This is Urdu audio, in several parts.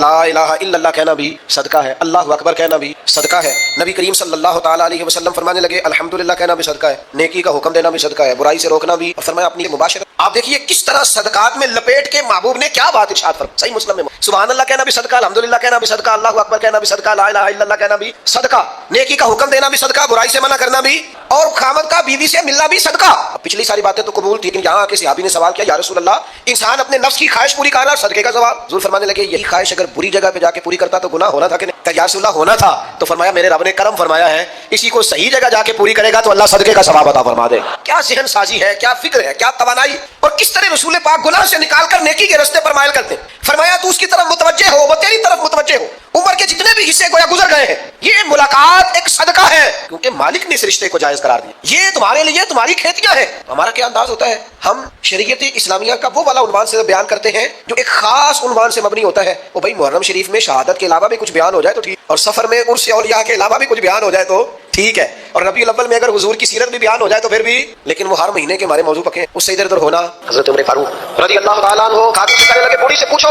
لا الہ الا اللہ کہنا بھی صدقہ ہے، اللہ اکبر کہنا بھی صدقہ ہے۔ نبی کریم صلی اللہ تعالیٰ علیہ وسلم فرمانے لگے الحمدللہ کہنا بھی صدقہ ہے، نیکی کا حکم دینا بھی صدقہ ہے، برائی سے روکنا بھی، اور فرمایا اپنی مباشرت۔ آپ دیکھیے کس طرح صدقات میں لپیٹ کے محبوب نے کیا بات ارشاد فرمائی، صحیح مسلم میں سبحان اللہ کہنا بھی صدقہ، الحمدللہ کہنا بھی صدقہ، اللہ اکبر کہنا بھی صدقہ، لا الہ الا اللہ کہنا بھی صدقہ، نیکی کا حکم دینا بھی صدقہ، برائی سے منع کرنا بھی، اور خامد کا بیوی سے ملنا بھی صدقہ۔ پچھلی ساری باتیں تو قبول تھی، لیکن یہاں کے صحابی نے سوال کیا یا رسول اللہ انسان اپنے نفس کی خواہش پوری کر رہا ہے، صدقے کا ثواب؟ حضور فرمانے لگے یہی خواہش اگر بری جگہ پہ جا کے پوری کرتا تو گناہ ہونا تھا کہ نہیں؟ کہ یا رسول اللہ ہونا تھا، تو فرمایا میرے رب نے کرم فرمایا ہے، اسی کو صحیح جگہ جا کے پوری کرے گا تو اللہ صدقے کا ثواب عطا فرما دے۔ کیا ذہن سازی ہے، کیا فکر ہے، کیا توانائی، اور کس طرح رسول پاک گناہ سے نکال کر نیکی کے راستے پر مائل کرتے ہیں۔ فرمایا تو اس کی طرف متوجہ ہو، وہ تیری طرف متوجہ ہو، عمر کے جتنے بھی حصے گویا گزر گئے ہیں، یہ ملاقات ایک صدقہ ہے، کیونکہ مالک نے اس رشتے کو جائز قرار دیا، یہ تمہارے لیے تمہاری کھیتیاں ہیں۔ ہمارا کیا انداز ہوتا ہے، ہم شریعت اسلامیہ کا وہ والا عنوان سے بیان کرتے ہیں جو ایک خاص عنوان سے مبنی ہوتا ہے، وہ بھائی محرم شریف میں شہادت کے علاوہ بھی کچھ بیان ہو جائے تو ٹھیک، اور سفر میں عرس اولیاء کے علاوہ بھی کچھ بیان ہو جائے تو ٹھیک ہے، اور ربیع الاول میں اگر حضور کی سیرت بھی بیان ہو جائے تو پھر بھی، لیکن وہ ہر مہینے کے ہمارے موضوع پکے ہیں، اس سے ادھر ادھر ہونا۔ حضرت عمر فاروق رضی اللہ تعالیٰ عنہ خاتون سے کہنے لگے بوڑھی سے پوچھو،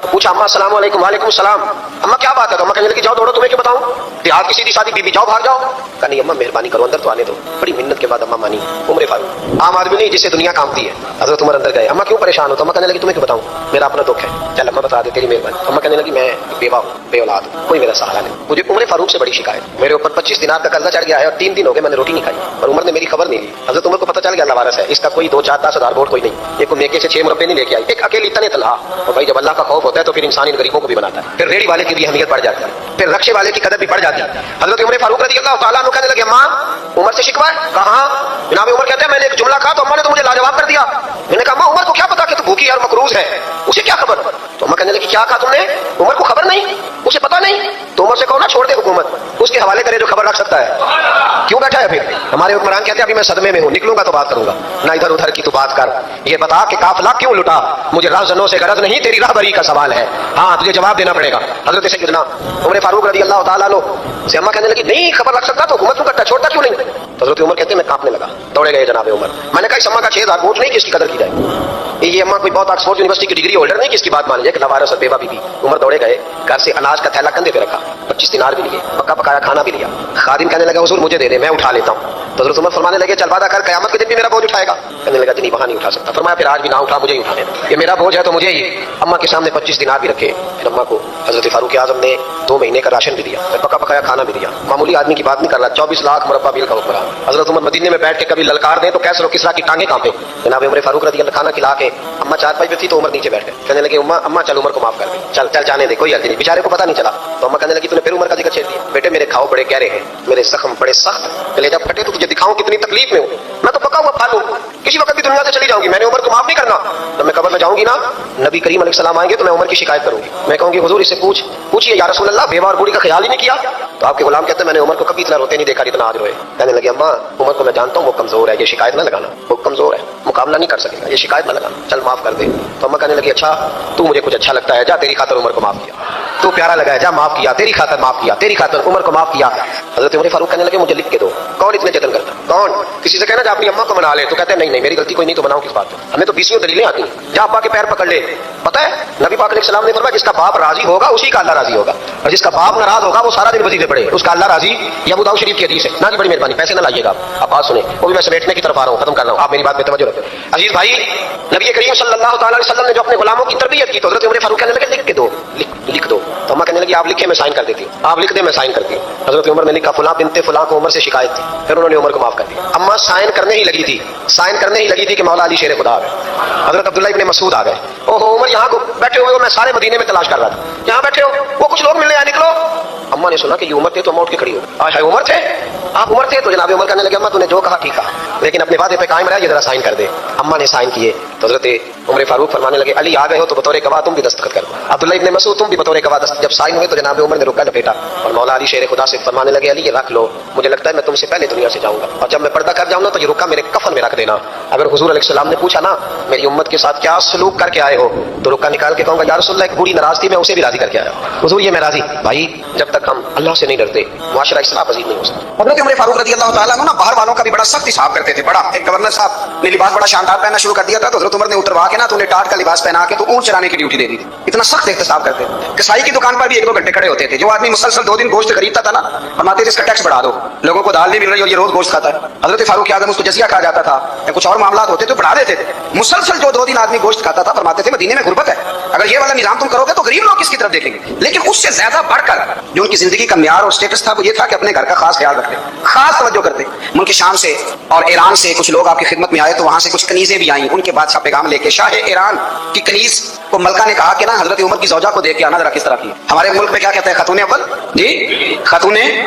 تو پوچھا اماں السلام علیکم، وعلیکم السلام، اماں کیا بات ہے؟ تو اماں کہنے لگی جاؤ دوڑو، تمہیں کیوں بتاؤں، دیہات کی سیدھی سادی بیوی، جاؤ بھاگ جاؤ۔ کہا نہیں اماں مہربانی کرو اندر تو آنے دو۔ بڑی منت کے بعد اماں مانی۔ عمر فاروق عام آدمی نہیں جس سے دنیا کامتی ہے، حضرت عمر اندر گئے، اماں کیوں پریشان ہو؟ تو اماں کہنے لگی تمہیں کیوں بتاؤں، میرا اپنا دکھ ہے، چل اماں بتا دے تیری مہربانی۔ اماں کہنے لگی میں بیوہ ہوں، بے اولاد ہوں، کوئی میرا سہارا نہیں، مجھے عمر فاروق سے بڑی شکایت، میرے اوپر 25 دینار کا قرضہ چڑھ گیا ہے اور 3 دن ہو گئے میں نے روٹی نہیں کھائی، اور عمر نے میری خبر نہیں لی۔ حضرت عمر کو پتہ چل گیا اللہ وارث ہے، اس کا کوئی 2 4 10 ہزار ووٹ کوئی نہیں، یہ کوئی میکے سے 6 مربے نہیں لے کے آئی، ایک اکیلی تنے تنہا۔ اور بھائی جب اللہ کا خوف ہوتا ہے تو پھر انسان ان غریبوں کو بھی بناتا ہے، پھر ریڑھی والے کی بھی اہمیت بڑھ جاتی ہے، پھر رکشے والے کی قدر بھی بڑھ جاتی ہے۔ حضرت عمر فاروق رضی اللہ تعالیٰ عنہ کہنے لگے اماں عمر سے شکوہ ہے؟ کہاں؟ جناب عمر کہتے ہیں میں نے ایک جملہ کہا تو اماں نے تو مجھے لاجواب کر دیا۔ میں نے کہا اماں عمر کو کیا پتا کہ تو بھوکی اور مقروض ہے، اسے کیا خبر؟ تو اماں کہنے لگی کیا کہا تم نے؟ عمر کو خبر نہیں، اسے پتا نہیں؟ تو عمر سے کہو نا چھوڑ دے حکومت، اس کے حوالے کرے جو خبر رکھ سکتا ہے، کیوں بیٹھا ہے پھر؟ ہمارے حکمران کہتے ہیں ابھی میں صدمے میں ہوں، نکلوں گا تو بات کروں گا، نہ ادھر ادھر کی تو بات کر، یہ بتا کہ قافلہ کیوں لٹا، مجھے راہزنوں سے غرض نہیں، تیری راہبری کا سوال ہے، ہاں تجھے جواب دینا پڑے گا۔ حضرت سیدنا عمر فاروق رضی اللہ تعالیٰ عنہ سے اماں کہنے لگی نہیں خبر رکھ سکتا تو حکومت کیوں کرتا، چھوڑتا کیوں نہیں؟ حضرت عمر کہتے ہیں میں کانپنے لگا، دوڑے گئے جناب عمر۔ میں نے کہا اس اماں کا 6000 ووٹ نہیں کہ اس کی قدر کی جائے، یہ اماں کوئی بہت آکسفورڈ یونیورسٹی کی ڈگری ہولڈر نہیں کہ اس کی بات مان لے کہ لوارث اور بیوہ بیوی۔ عمر دوڑے گئے، گھر سے اناج کا تھیلا کندھے پہ رکھا، 25 دینار بھی لیے، پکا پکایا کھانا بھی لیا۔ خادم کہنے لگا حضور مجھے دے دے میں اٹھا لیتا ہوں۔ تو حضرت عمر فرمانے لگے چل وعدہ کر قیامت کے دن بھی میرا بوجھ اٹھائے گا؟ کہنے لگا جی نہیں وہاں نہیں اٹھا سکتا۔ فرمایا پھر آج بھی نہ اٹھا، مجھے ہی اٹھانے دے، یہ میرا بوجھ ہے تو مجھے ہی۔ اماں کے سامنے 25 دینار بھی رکھے، پھر اماں کو حضرت فاروق اعظم نے 2 مہینے کا راشن بھی دیا، پھر پکا پکایا کھانا بھی دیا۔ معمولی آدمی کی بات نہیں کر رہا، 24 لاکھ مربع میل کا حکمران۔ حضرت عمر مدینے میں بیٹھ کے کبھی للکار دیں تو کیسر و کسریٰ کی ٹانگیں کانپیں۔ جناب عمر فاروق رضی اللہ کھانا کھلا کے اماں چارپائی پہ تھی تو عمر نیچے بیٹھ گئے، کہنے لگے اماں چل عمر کو معاف کر دے، چل چل جانے دے، کوئی حرج نہیں، بیچارے کو پتہ نہیں چلا۔ تو اماں کہنے لگی تو نے پھر عمر کا ذکر چھیڑ دیا، بیٹے میرے کھاؤ بڑے گہرے ہیں، میرے زخم بڑے سخت، کلیجہ پھٹے تو تجھے دکھاؤں کتنی تکلیف میں ہوں، میں تو پکا ہوا پھالوں، کسی وقت بھی دنیا سے چلی جاؤں گی، میں نے عمر کو معاف نہیں کرنا۔ جب میں قبر میں جاؤں گی نا، نبی کریم علیہ السلام آئیں گے تو میں عمر کی شکایت کروں گی، میں کہوں گی حضور اس سے پوچھئے یا رسول اللہ بیوہ اور بوڑھی کا خیال ہی نہیں کیا؟ تو آپ کے غلام کہتے ہیں میں نے عمر کو کبھی اتنا روتے نہیں دیکھا اتنا آج روئے۔ کہنے لگے اماں عمر کو میں جانتا ہوں وہ کمزور ہے، یہ شکایت نہ لگانا، وہ کمزور ہے، مقابلہ نہیں کر سکے گا، یہ شکایت نہ لگانا، چل معاف کر دے۔ تو اماں کہنے لگی اچھا تو مجھے کچھ اچھا لگتا ہے، جا تیری خاطر عمر کو معاف کیا، تو پیارا لگا ہے جا معاف کیا، تیری خاطر معاف کیا، تیری خاطر عمر کو معاف کیا۔ حضرت عمر فاروق کہنے لگے مجھے لکھ کے دو، کون اتنے جتن کرتا، کون؟ کسی سے کہنا جا اپنی اماں کو منا لے، تو کہتے ہیں نہیں میری غلطی کوئی نہیں تو بناؤ کس بات پہ، ہمیں تو 20 دلیلیں آتی ہیں، جا ابا کے پیر پکڑ لے۔ پتہ ہے نبی پاک علیہ السلام نے فرمایا جس کا باپ راضی ہوگا اسی کا اللہ راضی ہوگا، اور جس کا باپ ناراض ہوگا وہ سارا دن وظیفے پڑھے اس کا اللہ راضی۔ یہ ابو داؤد شریف کی حدیث ہے نا جی، بڑی مہربانی پیسے نہ لائیے گا آپ بات سنیں، وہ بھی میں سمیٹنے کی طرف آ رہا ہوں، ختم کر رہا ہوں، آپ میری بات پہ توجہ رکھیں۔ عزیز بھائی نبی کریم صلی اللہ تعالیٰ علیہ وسلم نے جو اپنے غلاموں کی تربیت کی تو حضرت عمر فاروق کہنے لگے لکھ کے دو، لکھ دو۔ تو اماں کہنے لگی آپ لکھے میں سائن کر دیتی ہوں، آپ لکھ دیں میں سائن کرتی ہوں۔ حضرت عمر نے لکھا فلاں بنت فلاں کو عمر سے شکایت تھی، پھر انہوں نے عمر کو معاف کر دیا۔ اماں سائن کرنے ہی لگی تھی کہ مولا علی شیر خدا آ گئے، حضرت عبداللہ ابن مسعود آ گئے، اوہو عمر یہاں بیٹھے ہوئے ہو، میں سارے مدینے میں تلاش کر رہا تھا، یہاں بیٹھے ہو، وہ کچھ لوگ ملنے آئے نکلو۔ اماں نے سنا کہ یہ عمر تھے تو اماں اٹھ کے کھڑی ہو، آج عمر تھے آپ عمر تھے؟ تو جناب عمر کہنے لگے اماں تو نے جو کہا ٹھیک کہا، لیکن اپنے وعدے پہ قائم رہ، یہ ذرا سائن کر دے۔ اماں نے سائن کیے تو حضرت عمر فاروق فرمانے لگے علی آ گئے ہو تو بطور گواہ تم بھی دستخط کرو، عبداللہ ابن مسعود تم بھی بطور گواہ جب سائن ہوئے تو جناب عمر نے رکا لپیٹا اور مولا علی شیر خدا سے فرمانے لگے علی یہ رکھ لو، مجھے لگتا ہے میں تم سے پہلے دنیا سے جاؤں گا، اور جب میں پردہ کر جاؤں گا تو یہ رکا میرے کفن میں رکھ دینا، اگر حضور علیہ السلام نے پوچھا نا میری امت کے ساتھ کیا سلوک کر کے آئے ہو تو رکا نکال کے کہوں گا یا رسول اللہ ایک بوڑھی ناراض تھی میں اسے بھی راضی کر کے آیا، حضور یہ میں راضی۔ بھائی جب تک ہم اللہ سے نہیں ڈرتے معاشرہ اصلاح پذیر نہیں ہو سکتا۔ حضرت عمر فاروق رضی اللہ تعالیٰ عنہ نا باہر والوں کا بھی بڑا سخت حساب کرتے تھے. بڑا ایک گورنر صاحب نے لباس بڑا شاندار پہننا شروع کر دیا تھا تو حضرت عمر نے اتروا کے نا تو انہیں ٹاٹ کا لباس پہنا کے تو اونٹ چرانے کی ڈیوٹی دے دی تھی. اتنا سخت احتساب کرتے تھے. کسائی کی دکان پر بھی 1-2 گھنٹے کھڑے ہوتے تھے. جو آدمی مسلسل 2 دن گوشت خریدتا تھا نا فرماتے تھے اس کا ٹیکس بڑھا دو, لوگوں کو دال نہیں مل رہی اور یہ روز گوشت کھاتا ہے. حضرت فاروق اعظم اس کو جزیہ کہا جاتا تھا یا کچھ اور معاملات ہوتے تو بڑھا دیتے تھے. مسلسل جو 2 دن آدمی گوشت کھاتا تھا فرماتے تھے مدینے میں غربت ہے, اگر یہ والا نظام تم کرو گے تو غریب لوگ کس کی طرف دیکھیں گے. لیکن اس سے زیادہ بڑھ کر جو ان کی زندگی کا معیار اور اسٹیٹس تھا وہ یہ تھا کہ اپنے گھر کا خاص خیال رکھتے, خاص توجہ کرتے. ملک شام سے اور ایران سے کچھ لوگ آپ کی خدمت میں آئے تو وہاں سے کچھ کنیزیں بھی آئیں. ان کے بادشاہ پیغام لے کے شاہ ایران کی کنیز کو ملکہ نے کہا کہ نا حضرت عمر کی زوجہ کو دیکھ کے آنا ذرا کس طرح کی. ہمارے ملک میں کیا کہتے ہیں خاتون اول, جی خاتون,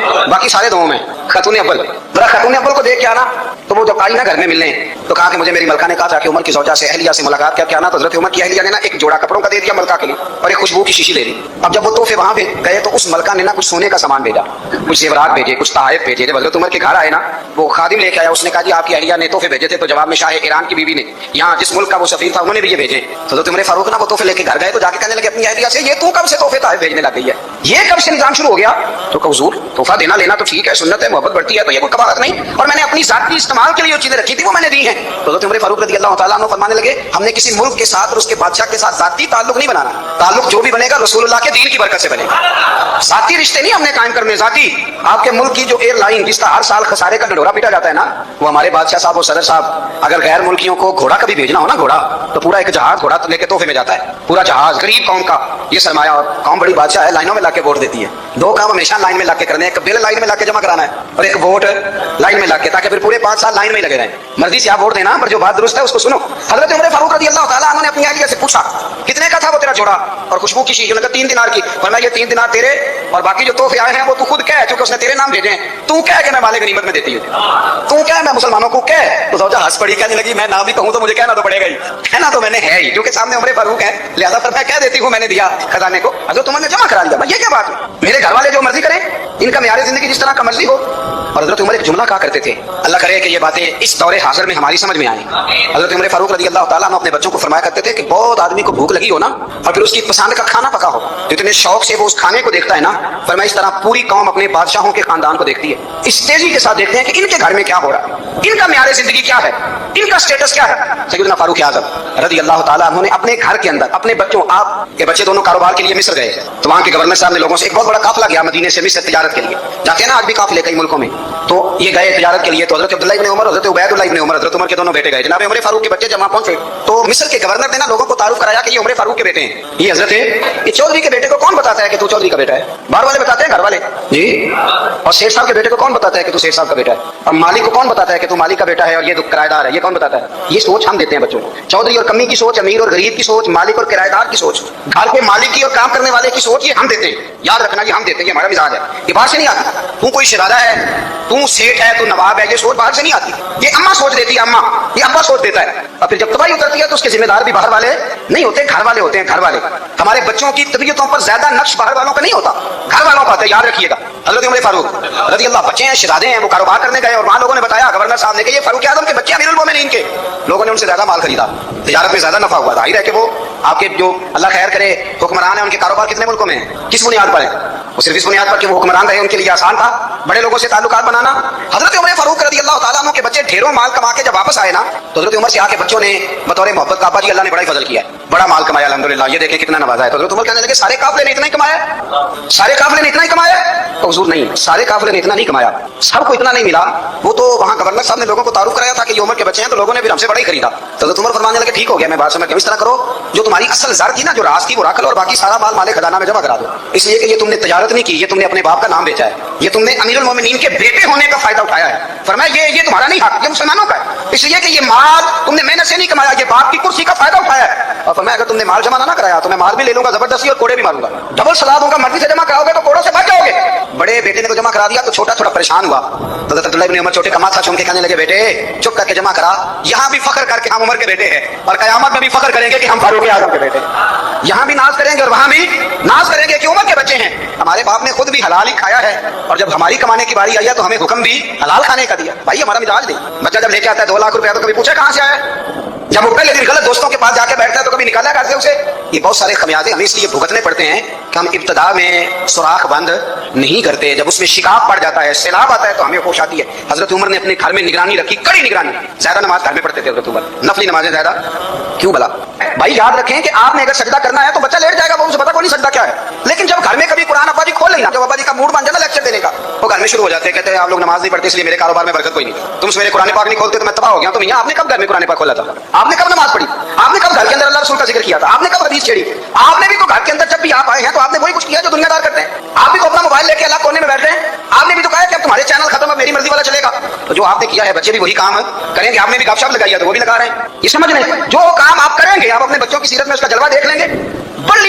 باقی سارے دونوں میں خاتون اول. ذرا خاتون اول کو دیکھ کے آنا. تو وہ جب آئی نا گھر میں ملنے تو کہا کہ مجھے میری ملکہ نے کہا تھا کہ عمر کی زوجہ سے اہلیہ سے ملاقات کیا آنا. تو حضرت عمر کی اہلیہ نے نا ایک جوڑا کپڑوں کا دے دیا ملکہ کے لیے اور ایک خوشبو کی شیشی دے دی. اب جب وہ تحفے وہاں گئے تو اس ملکہ نے نا کچھ سونے کا سامان بھیجا, کچھ زیورات بھیجے, کچھ تحائف بھیجے. جب حضرت عمر کے گھر آئے نا وہ خادم لے کے آیا, اس نے کہا جی آپ کی اہلیہ نے تحفے بھیجے تھے. تو جواب میں شاہ ایران کی بیوی نے یہاں جس ملک کا وہ سفیر تھا انہوں نے بھی یہ بھیجے. حضرت عمر فاروق نا وہ تحفے لے کے گھر گئے تو جا کے کہنے لگے اپنی اہلیہ سے یہ تو کب سے تحفے تحائف بھیجنے لگ گئی ہے, یہ کب سے نظام شروع ہو گیا. تو کہ حضور تحفہ دینا لینا تو ٹھیک ہے, سنت ہے, محبت بڑھتی ہے, تو یہ کوئی کباہت نہیں, اور میں نے اپنی ذاتی استعمال کے لیے جو چیزیں رکھی تھی وہ میں نے دی ہیں. تو حضرت عمر فاروق رضی اللہ تعالیٰ عنہ فرمانے لگے ہم نے کسی ملک کے ساتھ اور اس کے بادشاہ کے ساتھ ذاتی تعلق نہیں بنانا. تعلق جو بھی بنے گا رسول اللہ کے دین کی برکت سے بنے گا. ذاتی رشتے نہیں ہم نے قائم کرنے. ذاتی آپ کے ملک کی جو ایئر لائن جس کا ہر سال خسارے کا ڈنڈورا پیٹا جاتا ہے نا, وہ ہمارے بادشاہ صاحب اور صدر صاحب اگر غیر ملکیوں کو گھوڑا کبھی بھیجنا ہو نا, گھوڑا تو پورا ایک جہاز گھوڑا لے کے تحفے میں جاتا ہے. پورا جہاز غریب قوم کا یہ سرمایہ, اور قوم بڑی بادشاہ ہے لائنوں میں لا کے ووٹ دیتی ہے. 2 کام ہمیشہ لائن میں لا کے کرنے, ایک بل لائن میں لا کے جمع کرانا ہے اور ایک ووٹ لائن میں لا کے, تاکہ پھر پورے 5 سال لائن میں ہی لگے رہیں. مرضی سے آپ ووٹ دینا پر جو بات درست ہے اس کو سنو. حضرت عمر فاروق رضی اللہ تعالیٰ عنہ نے اپنی اہلیہ سے پوچھا کتنے کا تھا وہ تیرا جوڑا اور خوشبو کی شیشی. 3 دینار کی. فرمایا یہ 3 دینار تیرے اور باقی جو تحفے آئے ہیں وہ تو خود کہہ, چونکہ اس نے تیرے نام بھیجے ہیں. تو کہہ کہ میں مال غنیمت میں دیتی ہوں, تو کہہ میں مسلمانوں کو کہہ. تو زوجہ ہنس پڑی, کہنے لگی میں نہ بھی کہوں تو مجھے کہنا تو پڑے گا ہی, کہنا تو میں نے ہے ہی, کیونکہ سامنے عمر فاروق ہے, لہذا پھر میں کہہ دیتی ہوں میں نے دیا خزانے کو. حضرت عمر نے جمع کرا لیا. یہ کیا بات ہے, میرے گھر والے جو مرضی کریں, ان کا معیار زندگی جس طرح کا مرضی ہو. اور حضرت عمر ایک جملہ کہا کرتے تھے, اللہ کرے کہ یہ باتیں اس دور حاضر میں ہماری سمجھ میں آئیں. حضرت عمر فاروق رضی اللہ تعالیٰ عنہ اپنے بچوں کو فرمایا کرتے تھے کہ بہت آدمی کو بھوک لگی ہو نا اور پھر اس کی پسند کا کھانا پکا ہو, جتنے شوق سے وہ اس کھانے کو دیکھتا ہے نا, فرمایا اس طرح پوری قوم اپنے بادشاہوں کے خاندان کو دیکھتی ہے. اس تیزی کے ساتھ دیکھتے ہیں کہ ان کے گھر میں کیا ہو رہا ہے, ان کا معیار زندگی کیا ہے, ان کا اسٹیٹس کیا ہے. سیدنا فاروق اعظم رضی اللہ تعالیٰ عنہ نے اپنے گھر کے اندر اپنے بچوں, آپ کے بچے دونوں کاروبار کے لیے مصر گئے تو وہاں کے گورنر صاحب نے لوگوں سے ایک بہت بڑا قافلہ گیا مدینے سے مصر تجارت کے لیے. جاتے ہیں نا آج بھی قافلے کئی ملکوں میں, تو یہ گئے تجارت کے لیے. تو حضرت عبداللہ ابن عمر, حضرت عبید اللہ ابن عمر, حضرت عمر کے دونوں بیٹے گئے. جناب عمر فاروق کے بچے جب وہاں پہنچے تو مصر کے گورنر نے نا لوگوں کو تعارف کرایا کہ یہ عمر فاروق کے بیٹے ہیں. یہ حضرت یہ چودھری کے بیٹے کو کون بتاتا ہے کہ تو چودھری کا بیٹا ہے؟ باہر والے بتاتے ہیں, گھر والے جی. اور سیٹھ صاحب کے بیٹے کو کون بتاتا ہے کہ تو سیٹھ صاحب کا بیٹا ہے؟ اور مالک کو کون بتاتا ہے کہ تو مالک کا بیٹا ہے اور یہ کرایہ دار ہے؟ یہ کون بتاتا ہے؟ یہ سوچ ہم دیتے ہیں بچوں کو. چودھری اور کمی کی سوچ, امیر اور غریب کی سوچ, مالک اور کرایہ دار کی سوچ, گھر کے مالک کی اور کام کرنے والے کی سوچ, یہ ہم دیتے ہیں. یاد رکھنا یہ ہم دیتے ہیں, یہ ہمارا مزاج ہے, یہ باہر سے نہیں آتا. تو کوئی شہزادہ ہے, تو سیٹھ ہے, تو نواب ہے, یہ سوچ باہر سے نہیں آتی. یہ اماں سوچ دیتی ہے, اماں, یہ ابا سوچ دیتا ہے. اور پھر جب تباہی اترتی ہے تو اس کے ذمہ دار بھی باہر والے نہیں ہوتے, گھر والے ہوتے ہیں. گھر والے ہمارے بچوں کی طبیعتوں پر زیادہ نقش باہر والوں کا نہیں ہوتا, گھر والوں کا ہوتا ہے. یاد رکھیے گا. حضرت عمر فاروق رضی اللہ, بچے ہیں, شہزادے ہیں, وہ کاروبار کرنے گئے اور وہاں لوگوں نے بتایا گورنر صاحب نے کہ یہ فاروق اعظم کے بچے امیر المومنین کے. لوگوں نے ان سے زیادہ مال خریدا, تجارت میں زیادہ نفع ہوا. ظاہر ہے کہ وہ آپ کے جو اللہ خیر کرے حکمران ہیں, ان کے کاروبار کتنے ملکوں میں ہیں, کس بنیاد پر ہے؟ وہ صرف اس بنیاد پر کہ وہ حکمران رہے, ان کے لیے آسان تھا بڑے لوگوں سے تعلقات بنانا. حضرت عمر فاروق رضی اللہ تعالیٰ عنہ کے بچے ڈھیروں مال کما کے جب واپس آئے نا تو حضرت عمر سے آ کے بچوں نے بطور محبت کہا جی اللہ نے بڑا ہی فضل کیا ہے, بڑا مال کمایا الحمدللہ, یہ دیکھیں کتنا نوازا ہے. تو حضرت عمر کہنے لگے سارے قافلے نے اتنا ہی کمایا, سارے قافلے نے اتنا ہی کمایا؟ تو حضور نہیں, سارے قافلے نے اتنا نہیں کمایا, سب کو اتنا نہیں ملا. وہ تو وہاں گورنر صاحب نے لوگوں کو تعارف کرایا تھا کہ یہ عمر کے بچے ہیں, تو لوگوں نے پھر ہم سے بڑا ہی خریدا. تو حضرت عمر فرمانے لگے ٹھیک ہو گیا, میں بات سمجھ گیا, اس طرح کرو جو تمہاری اصل زر تھی نا, جو راز تھی وہ رکھ لو اور باقی سارا مال مال خزانہ میں جمع کرا دو. اس لیے کہ یہ تم نے تجارت نہیں کی, یہ تم نے اپنے باپ کا نام بیچا ہے, یہ تم نے امیر المومنین کے بیٹے ہونے کا فائدہ اٹھایا ہے. فرمایا یہ تمہارا نہیں حق, یہ مسلمانوں کا ہے, اس لیے کہ یہ مال تم نے محنت سے نہیں کمایا, یہ باپ کی کرسی کا فائدہ اٹھایا ہے. اور فرمایا اگر تم نے مال جمع نہ کرایا تو میں مال بھی لے لوں گا زبردستی اور کوڑے بھی ماروں گا, ڈبل سلا دوں گا. مرضی سے جمع کراؤ گے تو کوڑوں سے بچ جاؤ گے. بڑے بیٹے نے تو جمع کرا دیا تو چھوٹا تھوڑا پریشان ہوا. تو حضرت عبداللہ ابن عمر چھوٹے کا ماتھا چوم کے کہنے لگے بیٹے چپ کر کے جمع کرا, یہاں بھی فخر کر کے ہم عمر کے بیٹے ہیں اور قیامت میں بھی فخر کریں گے کہ ہم فاروق اعظم کے بیٹے ہیں. یہاں بھی ناز کریں گے اور وہاں بھی ناز کریں گے کہ عمر کے بچے ہیں. ہمارے باپ نے خود بھی حلال ہی کھایا ہے اور جب ہماری کمانے کی باری آئی ہے تو ہمیں حکم بھی حلال کھانے کا دیا. بھائی ہمارا مزاج نہیں. بچہ جب لے کے آتا ہے 2 لاکھ روپیہ تو کبھی پوچھا کہاں سے آیا ہے؟ جب وہ پہلے دن غلط دوستوں کے پاس جا کے بیٹھتا ہے تو کبھی نکالا کرتے اسے. یہ بہت سارے خمیازے ہمیں اس لیے بھگتنے پڑتے ہیں کہ ہم ابتدا میں سوراخ بند نہیں کرتے. جب اس میں شکاف پڑ جاتا ہے, سیلاب آتا ہے تو ہمیں ہوش آتی ہے. حضرت عمر نے اپنے گھر میں نگرانی رکھی, کڑی نگرانی. زیادہ نماز گھر میں پڑھتے تھے حضرت عمر, نفلی نمازیں زیادہ کیوں بلا. بھائی یاد رکھیں کہ آپ نے اگر سجدہ کرنا ہے تو بچہ لیٹ جائے گا, وہ اسے پتا کوئی نہیں سجدہ کیا ہے. لیکن جب گھر میں کبھی قرآن ابا جی کھول لینا, جب ابا جی کا موڈ بن جائے نا لیکچر دینے کا, وہ گھر میں شروع ہو جاتے ہیں, کہتے ہیں آپ لوگ نماز نہیں پڑھتے اس لیے میرے کاروبار میں برکت کوئی نہیں. تم سویرے قرآن پاک نہیں کھولتے تو میں تباہ ہو گیا. تو میاں آپ نے کب گھر میں قرآن پاک کھولا تھا؟ آپ نے کب نماز پڑھی؟ آپ نے کب گھر کے اندر اللہ رسول کا ذکر کیا تھا؟ آپ نے کب حدیث چھیڑی؟ آپ نے بھی تو گھر کے اندر جب بھی آپ آئے ہیں تو آپ نے وہی کچھ کیا جو دنیا دار کرتے ہیں. آپ بھی تو اپنا موبائل لے کے اللہ کونے میں بیٹھ رہے ہیں. آپ نے بھی تو کہا کہ اب تمہارے چینل ختم ہے, میری مرضی والا چلے گا. تو جو آپ نے کیا ہے بچے بھی وہی کام کریں گے. آپ نے بھی گپ شپ لگائی ہے تو وہ بھی لگا رہے ہیں. یہ سمجھ لیں, جو کام آپ کریں گے آپ اپنے بچوں کی سیرت میں اس کا جلوہ دیکھ لیں گے.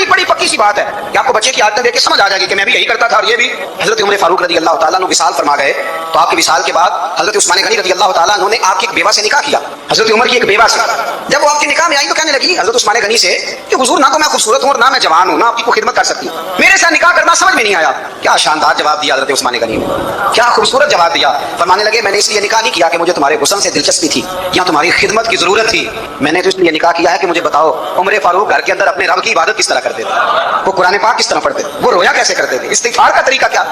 بڑی پکی سی بات ہے کہ آپ کو بچے کی عادتیں دیکھ کے سمجھ آ جائے گی کہ میں بھی یہی کرتا تھا. اور یہ بھی حضرت عمر فاروق رضی اللہ تعالیٰ عنہ وصال فرما گئے تو آپ کے وصال کے بعد حضرت عثمان غنی رضی اللہ تعالیٰ عنہ نے آپ کی ایک بیوہ سے نکاح کیا. حضرت عمر کی ایک بیوہ سے جب وہ آپ کے نکاح میں آئی تو کہنے لگی حضرت عثمان غنی سے کہ حضور نہ تو میں خوبصورت ہوں اور نہ میں جوان ہوں, نہ آپ کی کوئی خدمت کر سکتی ہوں, میرے ساتھ نکاح کرنا سمجھ میں نہیں آیا. کیا شاندار جواب دیا حضرت عثمان غنی نے, کیا خوبصورت جواب دیا. فرمانے لگے میں نے اس لیے نکاح نہیں کیا کہ مجھے تمہارے حسن سے دلچسپی تھی یا تمہاری خدمت کی ضرورت تھی. میں نے تو اس لیے نکاح کیا ہے کہ مجھے بتاؤ عمر فاروق گھر کے اندر اپنے رب کی عبادت کس طرح کرتے تھے, وہ قرآن پاک کس طرح پڑھتے تھے, وہ رویا کیسے کرتے تھے, استغفار کا طریقہ کیا,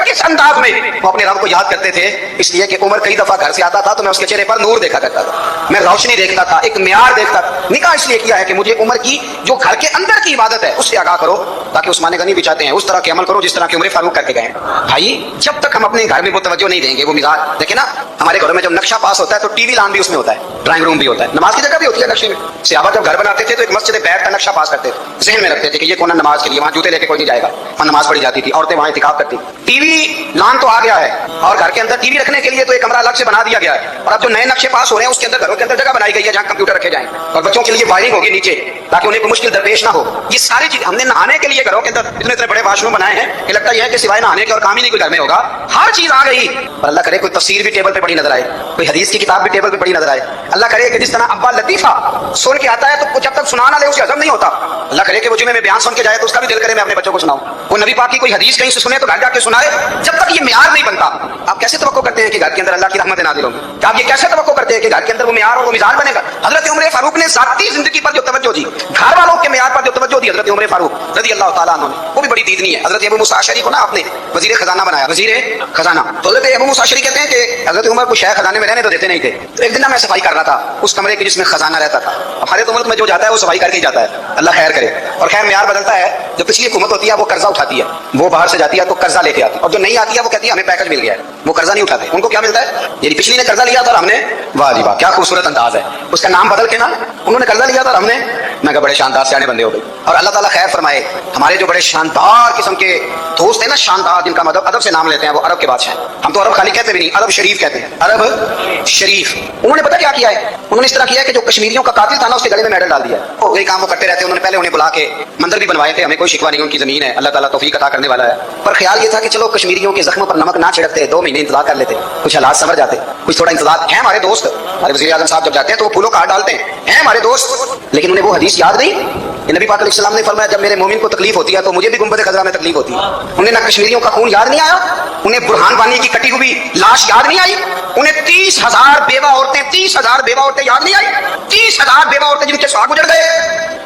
کس انداز میں وہ اپنے رب کو یاد کرتے تھے. اس لیے کہ عمر کئی دفعہ گھر سے آتا تھا تو میں اس کے چہرے پر نور دیکھا کرتا تھا, میں روشنی دیکھتا تھا, ایک معیار دیکھتا تھا. نکاح اس لیے کیا ہے کہ مجھے عمر کی جو گھر کے اندر کی عبادت ہے اس سے آگاہ کرو تاکہ عثمان غنی بھی چاہتے ہیں اس طرح کے عمل کرو جس طرح کہ عمر فاروق کر کے گئے. بھائی جب تک ہم اپنے گھر میں وہ توجہ نہیں دیں گے, وہ مزاج دیکھیں نا, ہمارے گھروں میں جب نقشہ پاس ہوتا ہے تو ٹی وی لان بھی اس میں ہوتا ہے, ڈرائنگ روم بھی ہوتا ہے, نماز کی جگہ بھی ہوتی ہے نقشے میں. صحابہ جب گھر بناتے تھے تو ایک مسجد بیت کا نقشہ پاس کرتے تھے, ذہن میں رکھتے تھے کہ یہ کونا نماز کے لیے, وہاں جوتے لے کے کوئی نہیں جائے گا, وہاں نماز پڑھی جاتی تھی, عورتیں وہاں اعتکاف کرتی. ٹی وی لان تو آ گیا ہے اور گھر کے اندر ٹی وی رکھنے کے لیے تو ایک کمرہ الگ سے بنا دیا گیا ہے, اور اب جو نئے نقشے پاس ہو رہے ہیں اس کے اندر گھروں کے اندر جگہ بنائی گئی ہے جہاں کمپیوٹر رکھے جائیں اور بچوں کے لیے وائرنگ ہوگی نیچے تاکہ انہیں کوئی مشکل درپیش نہ ہو. یہ ساری چیز ہم نے نہانے کے لیے گھروں کے اندر اتنے بڑے واش روم بنائے ہیں کہ لگتا یہ ہے کہ سوائے نہانے کے اور کام ہی نہیں کوئی گھر میں ہوگا. ہر چیز آ گئی, اور اللہ کرے کوئی تفسیر بھی ٹیبل پہ پڑی نظر آئے, کوئی حدیث کی کتاب بھی ٹیبل پہ پڑی نظر آئے. اللہ کرے کہ جس طرح ابا لطیفہ سن کے آتا ہے تو جب تک سنا نہ لے اسے ہضم نہیں ہوتا. اللہ کرے کہ وہ جمعے میں بیان سن کے جائے تو اس کا بھی دل کرے میں اپنے بچوں کو سناؤں. وہ نبی پاک کی کوئی حدیث کہیں سے سنے تو گھر جا کے سنائے. جب تک یہ معیار نہیں بنتا آپ کیسے توقع کرتے ہیں کہ گھر کے اندر اللہ کی رحمت نازل ہوگی؟ کہ آپ یہ کیسے توقع کرتے ہیں کہ گھر کے اندر وہ معیار اور وہ مزاج بنے گا؟ حضرت عمر فاروق نے ذاتی زندگی پر جو توجہ دی, گھر والوں کے معیار پر جو توجہ دی حضرت عمر فاروق رضی اللہ تعالیٰ عنہ نے, وہ بھی بڑی دیدنی ہے. حضرت ابو موسیٰ اشعری کو نا آپ نے وزیر خزانہ بنایا, وزیر خزانہ. تو حضرت ابو موسیٰ اشعری کہتے ہیں کہ حضرت عمر کو شیخ خزانے میں رہنے تو دیتے نہیں تھے. تو ایک دن میں صفائی کر رہا تھا اس کمرے کی جس میں خزانہ رہتا تھا. اب ہمارے ملک میں جو جاتا ہے وہ صفائی کر کے ہی جاتا ہے, اللہ خیر کرے. اور خیر معیار بدلتا ہے, جو پچھلی حکومت ہوتی ہے وہ قرضہ اٹھاتی ہے, وہ باہر سے جاتی ہے تو قرضہ لے کے آتی ہے, اور جو نہیں آتی ہے وہ کہتی ہے ہمیں پیکج مل گیا ہے, وہ قرضہ نہیں اٹھاتے. ان کو کیا ملتا ہے, یعنی پچھلی نے قرضہ لیا تھا اور ہم نے, واہ جی واہ کیا خوبصورت انداز ہے, اس کا نام بدل کے نا انہوں نے قرضہ لیا تھا اور ہم نے, میں کہا بڑے شاندار سیانے بندے ہو گئے. اور اللہ تعالیٰ خیر فرمائے, ہمارے جو بڑے شاندار قسم کے دوست ہیں نا, شاندار جن کا مطلب ادب سے نام لیتے ہیں, وہ عرب کے بادشاہ ہیں. ہم تو عرب خالی کہتے بھی نہیں, عرب شریف کہتے ہیں, عرب شریف. انہوں نے پتہ کیا کیا ہے, انہوں نے اس طرح کیا ہے کہ جو کشمیریوں کا قاتل تھا نا اس کے گلے میں میڈل ڈال دیا. وہی کام وہ کرتے رہتے ہیں. انہوں نے پہلے انہیں بلا کے مندر بھی بنوائے تھے, ہمیں کوئی شکوہ نہیں, ان کی زمین ہے, اللہ تعالیٰ توفیق عطا کرنے والا ہے. پر خیال یہ تھا کہ چلو کشمیریوں کے زخموں پر نمک نہ چھڑکتے, 2 مہینے انتظار کر لیتے, کچھ حالات سمجھ جاتے, کچھ تھوڑا انتظار ہے. ہمارے دوست ہمارے وزیر اعظم صاحب جب جاتے ہیں تو وہ پھولوں کا ہاتھ ڈالتے ہیں ہمارے دوست, لیکن انہیں وہ حدیث یاد نہیں. نبی پاک علیہ السلام نے فرمایا جب میرے مومن کو تکلیف ہوتی ہے تو مجھے بھی گنبد خضرا میں تکلیف ہوتی ہے. انہیں نہ کشمیریوں کا خون یاد نہیں آیا, انہیں برہان وانی کی کٹی ہوئی لاش یاد نہیں آئی, انہیں 30,000 بیوہ عورتیں 30,000 بیوہ عورتیں یاد نہیں آئی, 30,000 بیوہ عورتیں جن کے ساتھ گزر گئے,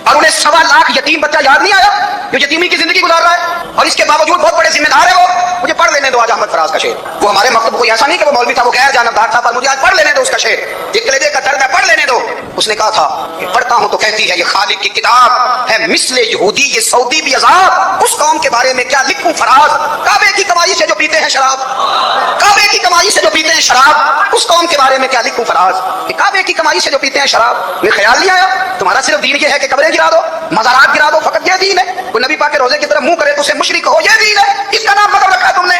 اور انہیں 1.25 لاکھ یتیم بچہ یاد نہیں آیا جو یتیمی کی زندگی گزار رہا ہے. اور اس کے باوجود بہت بڑے ذمہ دار ہے وہ. مجھے پڑھ لینے دو آج احمد فراز کا شعر. وہ ہمارے مکتب کوئی ایسا نہیں کہ وہ مولوی تھا, وہ غیر جانبدار تھا, پر مجھے آج پڑھ لینے دو اس کا شعر. یہ کلیجے کا درد ہے, پڑھ لینے دو. اس نے کہا تھا کہ پڑھتا ہوں تو کہتی ہے یہ خالق کی کتاب ہے, مثل یہودی یہ سعودی بھی عذاب, اس قوم کے بارے میں کیا لکھوں فراز, کعبے کی کمائی سے جو پیتے ہیں شراب, کعبے کی کمائی سے جو پیتے ہیں شراب, اس قوم کے بارے میں کیا لکھوں فراز, کہ کعبے کی کمائی سے جو پیتے ہیں شراب. میں خیال نہیں آیا تمہارا صرف دین یہ ہے کہ قبریں گرا دو, مزارات گرا دو, فقط یہ دین ہے. کوئی نبی پاک کے روزے کی طرف منہ کرے تو اسے مشرک ہو, یہ دین ہے, اس کا نام مطلب رکھا تم نے.